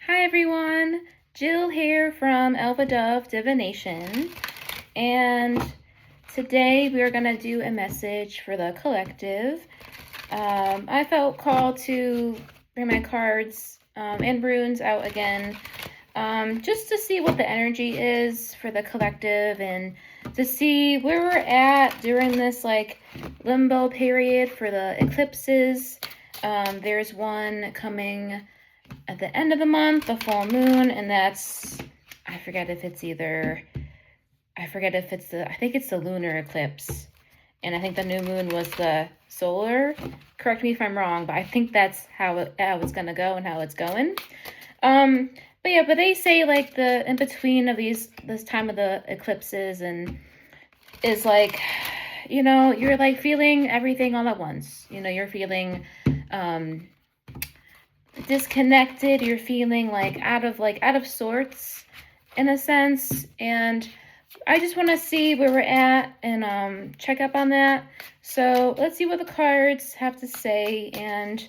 Hi everyone, Jill here from Elva Dove Divination, and today we are going to do a message for the collective. I felt called to bring my cards and runes out again, just to see what the energy is for the collective and to see where we're at during this limbo period for the eclipses. There's one coming at the end of the month, the full moon, and that's, I forget if it's I think it's the lunar eclipse, and I think the new moon was the solar. Correct me if I'm wrong, but I think that's how it's gonna go and how it's going. But yeah, but they say like the in between of this time of the eclipses and is like, you're like feeling everything all at once. You're feeling disconnected, you're feeling out of sorts in a sense, and I just want to see where we're at and check up on that. So let's see what the cards have to say, and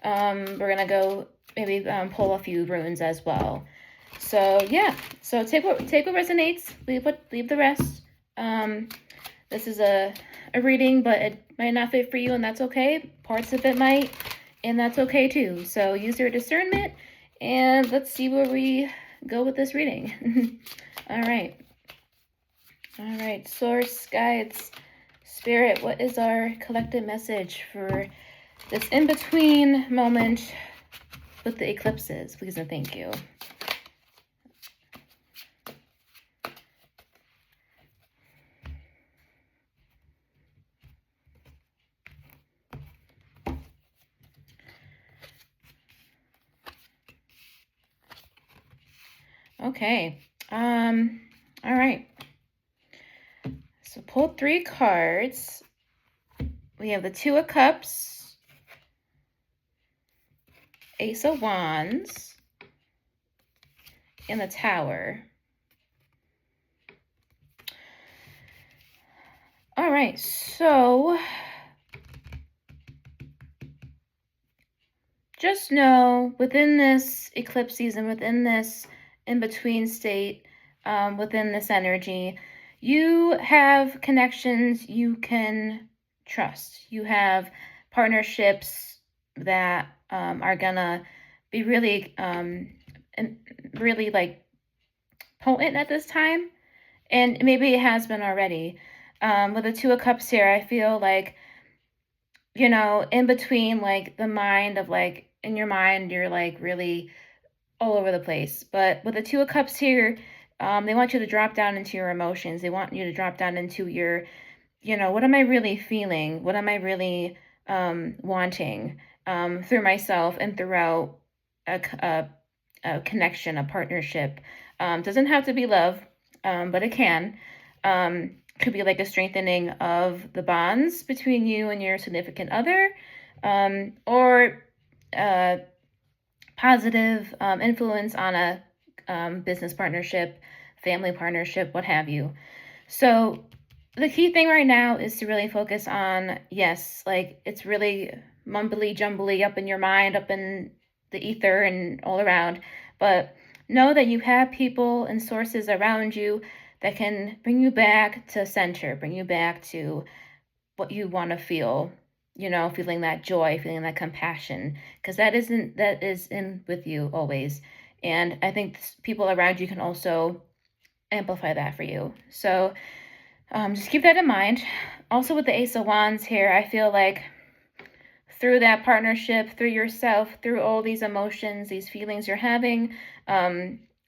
we're gonna go maybe pull a few runes as well. So yeah, so take what resonates, leave the rest. This is a reading, but it might not fit for you, and that's okay. Parts of it might, and that's okay too. So use your discernment, and let's see where we go with this reading. All right. Source, guides, spirit, what is our collective message for this in-between moment with the eclipses? Please and thank you. Okay. All right. So pull 3 cards. We have the Two of Cups, Ace of Wands, and the Tower. All right, so just know within this eclipse season, within this in-between state, within this energy, you have connections you can trust. You have partnerships that are gonna be really, really potent at this time, and maybe it has been already. With the Two of Cups here, I feel like, in between the mind of in your mind, you're really all over the place. But with the Two of Cups here, they want you to drop down into your emotions. They want you to drop down into your, what am I really feeling? What am I really wanting through myself and throughout a connection, a partnership. Doesn't have to be love, but it can. Could be like a strengthening of the bonds between you and your significant other, or positive influence on a business partnership, family partnership, what have you. So the key thing right now is to really focus on, yes, it's really mumbly jumbly up in your mind, up in the ether and all around, but know that you have people and sources around you that can bring you back to center, bring you back to what you want to feel, feeling that joy, feeling that compassion, because that is in with you always. And I think people around you can also amplify that for you. So just keep that in mind. Also with the Ace of Wands here, I feel like through that partnership, through yourself, through all these emotions, these feelings you're having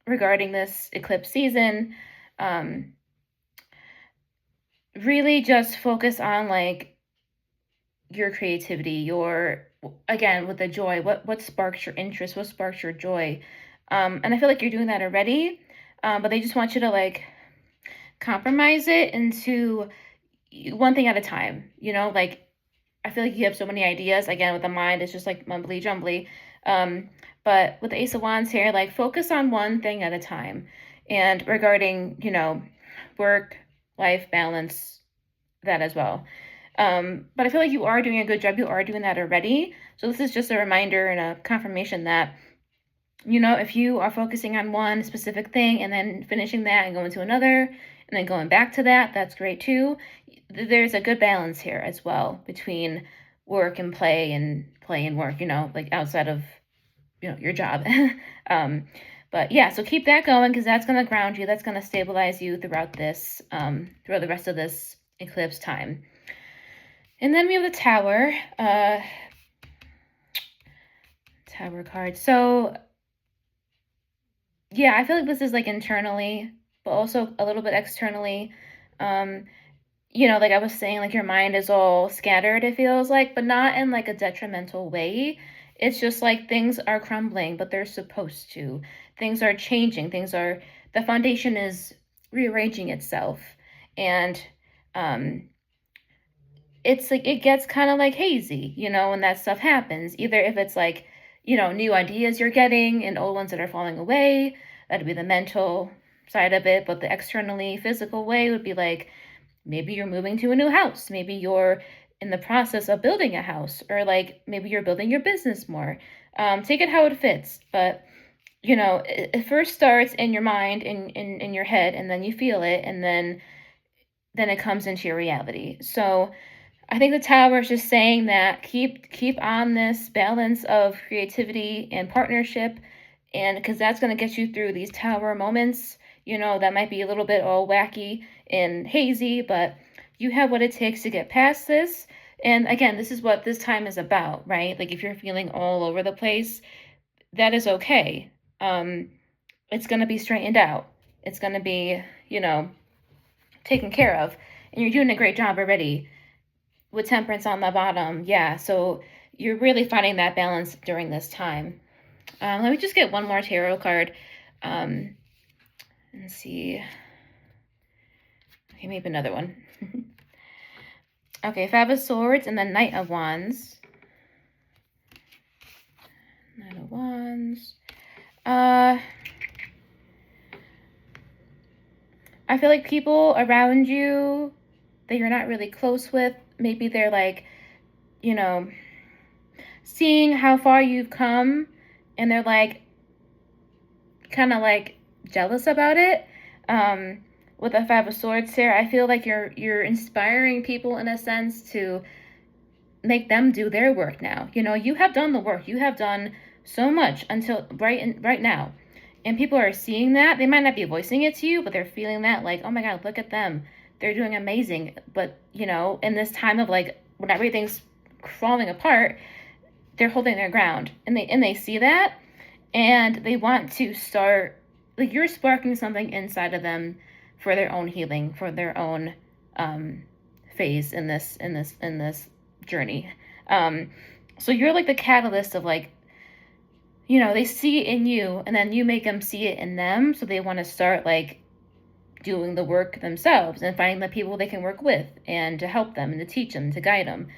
regarding this eclipse season, really just focus on your creativity, your, again, with the joy, what sparks your interest, what sparks your joy. And I feel like you're doing that already, but they just want you to compromise it into one thing at a time. I feel like you have so many ideas. Again, with the mind, it's just mumbly jumbly. But with the Ace of Wands here, focus on one thing at a time. And regarding, work, life balance, that as well. But I feel like you are doing a good job. You are doing that already. So this is just a reminder and a confirmation that You know, if you are focusing on one specific thing and then finishing that and going to another and then going back to that, that's great too. There's a good balance here as well between work and play and work, you know, like outside of, you know, your job. um, but yeah, so keep that going because that's going to ground you. That's going to stabilize you throughout this, throughout the rest of this eclipse time. And then we have the Tower, Tower card. So yeah, I feel like this is like internally, but also a little bit externally. Um, you know, like I was saying, like your mind is all scattered, it feels like, but not in like a detrimental way. It's just like things are crumbling, but they're supposed to. Things are changing. The foundation is rearranging itself. And um, it's like, it gets kind of like hazy, you know, when that stuff happens. Either if it's like, you know, new ideas you're getting and old ones that are falling away, that'd be the mental side of it. But the externally physical way would be like, maybe you're moving to a new house. Maybe you're in the process of building a house, or like maybe you're building your business more. Take it how it fits. But, you know, it first starts in your mind, in your head, and then you feel it, and then it comes into your reality. So I think the Tower is just saying that keep on this balance of creativity and partnership, and because that's going to get you through these Tower moments. You know, that might be a little bit all wacky and hazy, but you have what it takes to get past this. And again, this is what this time is about, right? Like if you're feeling all over the place, that is okay. It's going to be straightened out. It's going to be, you know, taken care of, and you're doing a great job already with Temperance on the bottom. Yeah, so you're really finding that balance during this time. Let me just get one more tarot card. And see. Okay, maybe another one. Okay, Five of Swords and then Knight of Wands. Knight of Wands. I feel like people around you that you're not really close with, maybe they're like, you know, seeing how far you've come, and they're like kind of like jealous about it. With the Five of Swords here, I feel like you're inspiring people in a sense to make them do their work now. You know, you have done the work. You have done so much until right now. And people are seeing that. They might not be voicing it to you, but they're feeling that like, "Oh my god, look at them. They're doing amazing." But, you know, in this time of like when everything's falling apart, they're holding their ground. And they see that, and they want to start, like, you're sparking something inside of them for their own healing, for their own phase in this journey. So you're like the catalyst of like, you know, they see it in you, and then you make them see it in them, so they want to start like doing the work themselves and finding the people they can work with and to help them and to teach them, to guide them.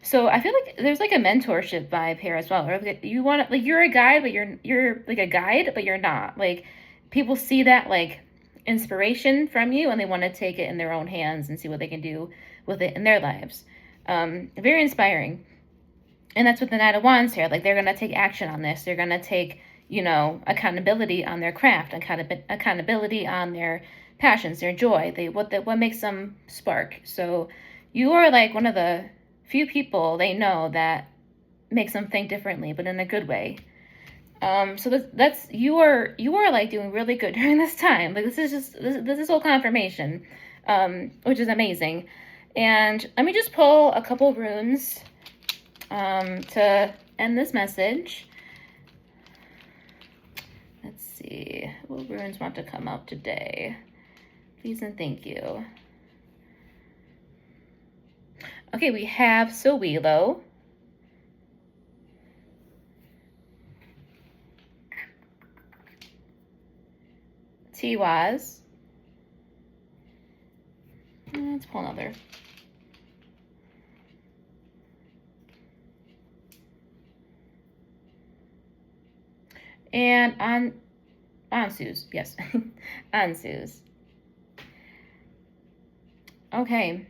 So I feel like there's like a mentorship vibe here as well. Or like you want to, like, you're a guide, but you're like a guide, but you're not. Like people see that like inspiration from you, and they want to take it in their own hands and see what they can do with it in their lives. Very inspiring. And that's what the Knight of Wands here. Like they're gonna take action on this. They're gonna take, you know, accountability on their craft, accountability on their passions, their joy. What makes them spark. So you are like one of the few people they know that makes them think differently, but in a good way. So that's you are like doing really good during this time. Like this is all confirmation, which is amazing. And let me just pull a couple runes to end this message. Let's see, what runes want to come out today? Please and thank you. Okay, we have Sowilo. Tiwaz. Let's pull another. And Ansus, yes. Ansus. Okay.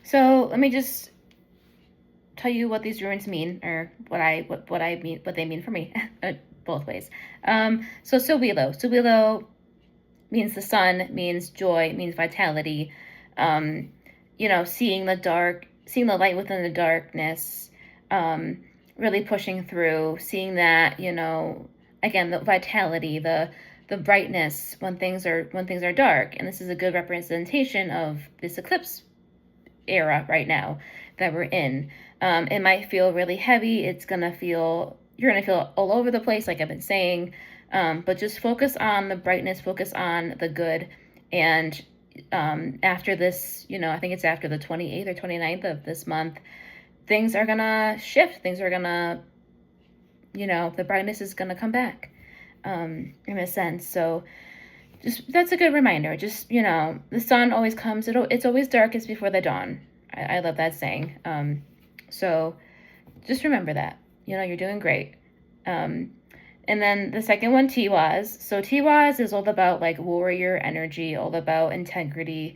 So let me just tell you what these runes mean, or what they mean for me, both ways. So Sowilo means the sun, means joy, means vitality. Seeing the light within the darkness, really pushing through, seeing that, again, the vitality, the brightness when things are dark. And this is a good representation of this eclipse era right now that we're in. It might feel really heavy. You're gonna feel all over the place, like I've been saying. But just focus on the brightness, focus on the good. And after this, I think it's after the 28th or 29th of this month, things are gonna shift. Things are gonna, the brightness is gonna come back, in a sense. So that's a good reminder. Just, the sun always comes, it's always darkest before the dawn. I love that saying. So just remember that, you're doing great. And then the second one, Tiwaz. So Tiwaz is all about like warrior energy, all about integrity,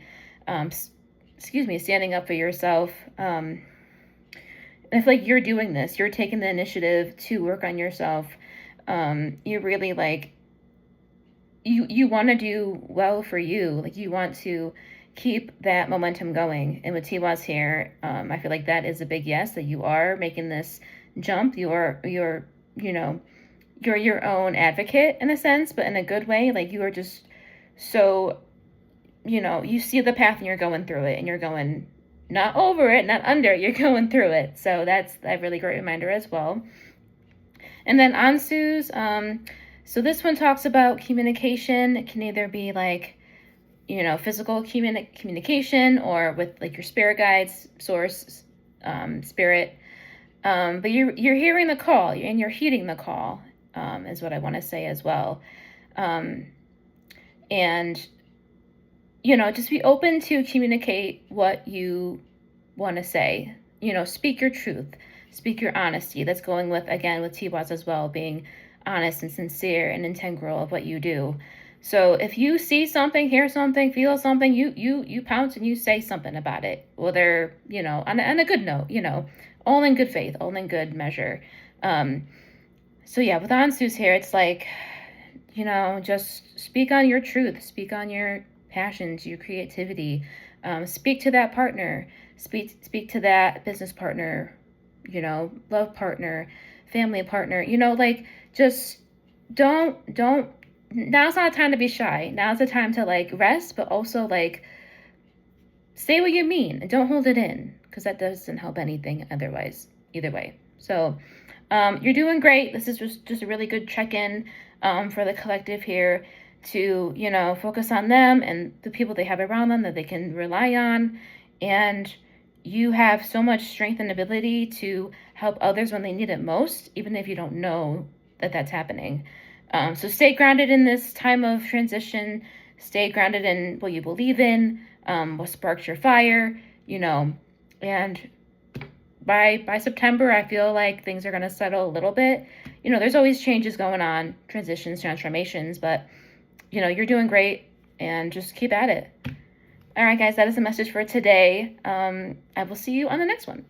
standing up for yourself. And I feel like you're doing this. You're taking the initiative to work on yourself. You really you want to do well for you. Like you want to keep that momentum going. And with Tiwaz here, I feel like that is a big yes, that you are making this jump. You're your own advocate in a sense, but in a good way. Like you are just so, you see the path and you're going through it, and you're going not over it, not under it, you're going through it. So that's a really great reminder as well. And then Ansu's, so this one talks about communication. It can either be like, physical communication, or with like your spirit guides, source, spirit. But you're hearing the call, and you're heeding the call, is what I want to say as well. And, just be open to communicate what you want to say. Speak your truth, speak your honesty. That's going with Tiwaz as well, being honest and sincere and integral of what you do. So if you see something, hear something, feel something, you pounce and you say something about it. Whether, on a good note, all in good faith, all in good measure. So yeah, with Ansu's here, it's like, just speak on your truth, speak on your passions, your creativity, speak to that partner, speak to that business partner, love partner, family partner, just don't, now's not a time to be shy. Now's the time to rest, but also say what you mean and don't hold it in, because that doesn't help anything otherwise, either way. So you're doing great. This is just a really good check-in for the collective here, to, focus on them and the people they have around them that they can rely on. And you have so much strength and ability to help others when they need it most, even if you don't know that that's happening. So stay grounded in this time of transition. Stay grounded in what you believe in, what sparks your fire, and by September, I feel like things are going to settle a little bit. There's always changes going on, transitions, transformations, but, you're doing great, and just keep at it. All right, guys, that is the message for today. I will see you on the next one.